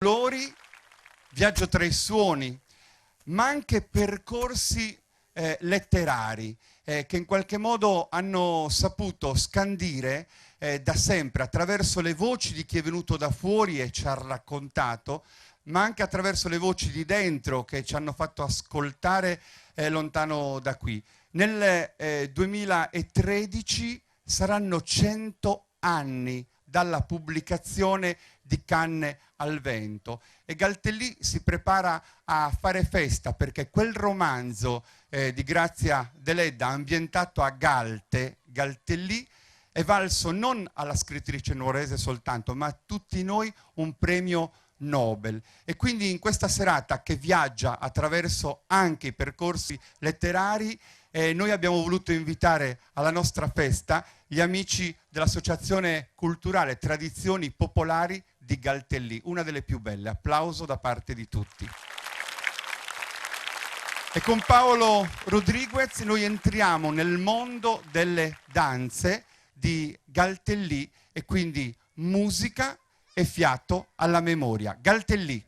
colori, viaggio tra i suoni, ma anche percorsi letterari che in qualche modo hanno saputo scandire da sempre attraverso le voci di chi è venuto da fuori e ci ha raccontato, ma anche attraverso le voci di dentro che ci hanno fatto ascoltare lontano da qui. Nel 2013 saranno 100 anni dalla pubblicazione di Canne al vento e Galtellì si prepara a fare festa perché quel romanzo di Grazia Deledda ambientato a Galte, Galtellì, è valso non alla scrittrice nuorese soltanto, ma a tutti noi un premio Nobel. E quindi in questa serata che viaggia attraverso anche i percorsi letterari, noi abbiamo voluto invitare alla nostra festa gli amici dell'Associazione Culturale Tradizioni Popolari di Galtellì, una delle più belle. Applauso da parte di tutti. E con Paolo Rodriguez noi entriamo nel mondo delle danze di Galtellì e quindi musica e fiato alla memoria. Galtellì.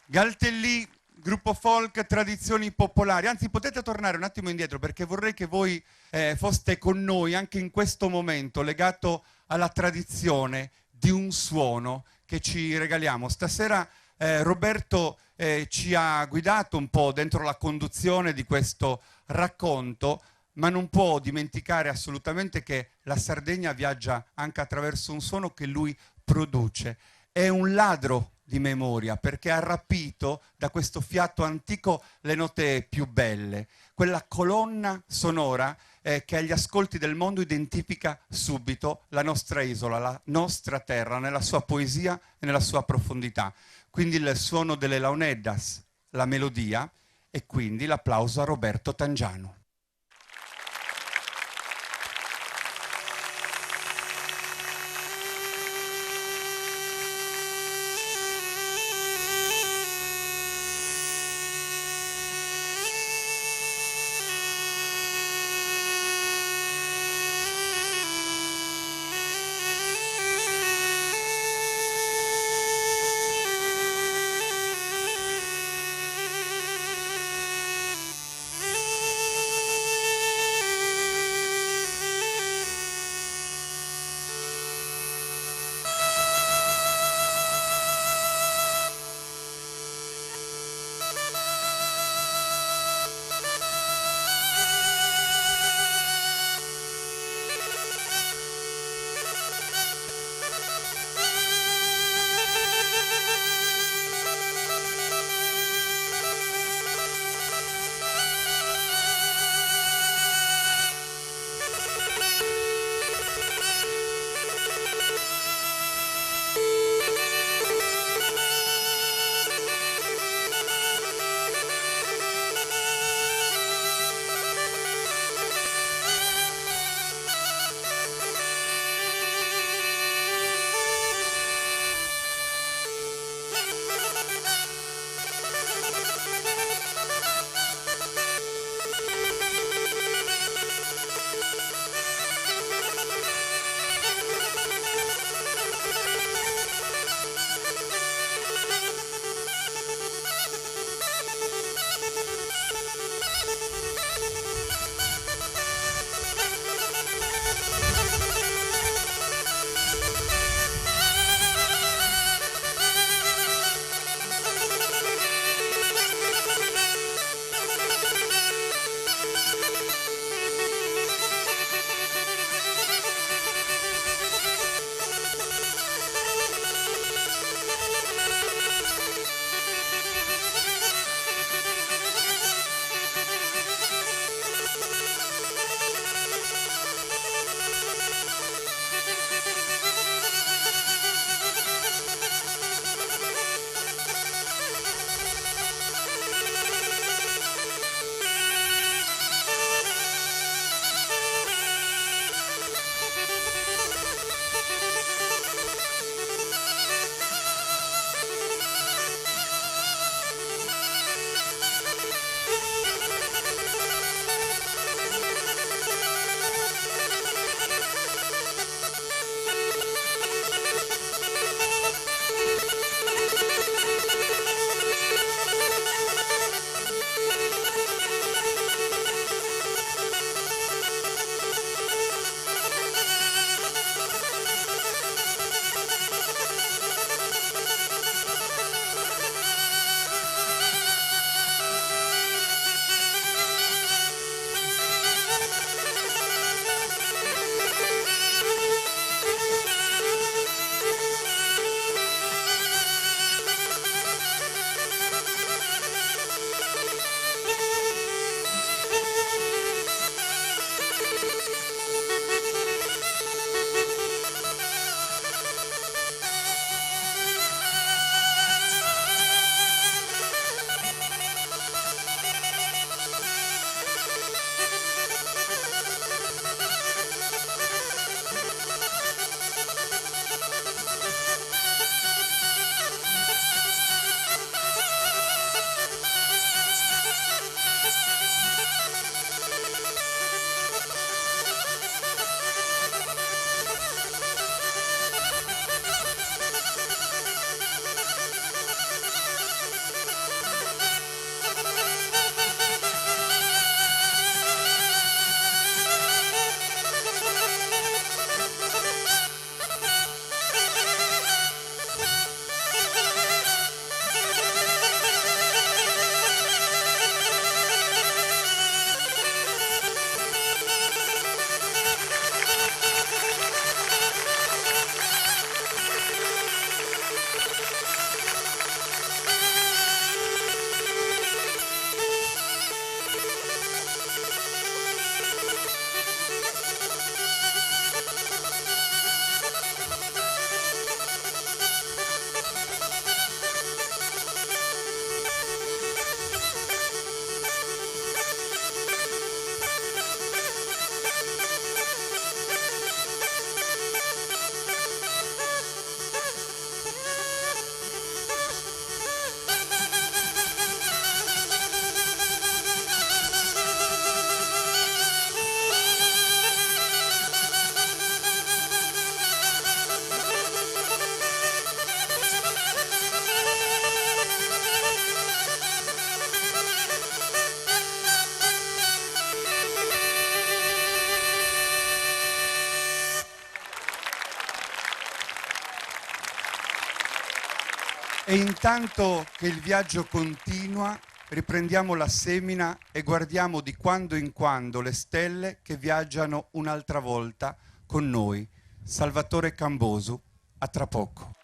Galtellì, gruppo folk, tradizioni popolari. Anzi, potete tornare un attimo indietro perché vorrei che voi foste con noi anche in questo momento legato alla tradizione di un suono che ci regaliamo. Stasera Roberto ci ha guidato un po' dentro la conduzione di questo racconto, ma non può dimenticare assolutamente che la Sardegna viaggia anche attraverso un suono che lui produce. È un ladro di memoria perché ha rapito da questo fiato antico le note più belle, quella colonna sonora che agli ascolti del mondo identifica subito la nostra isola, la nostra terra, nella sua poesia e nella sua profondità. Quindi il suono delle launeddas, la melodia e quindi l'applauso a Roberto Tangiano. E intanto che il viaggio continua, riprendiamo la semina e guardiamo di quando in quando le stelle che viaggiano un'altra volta con noi. Salvatore Cambosu, a tra poco.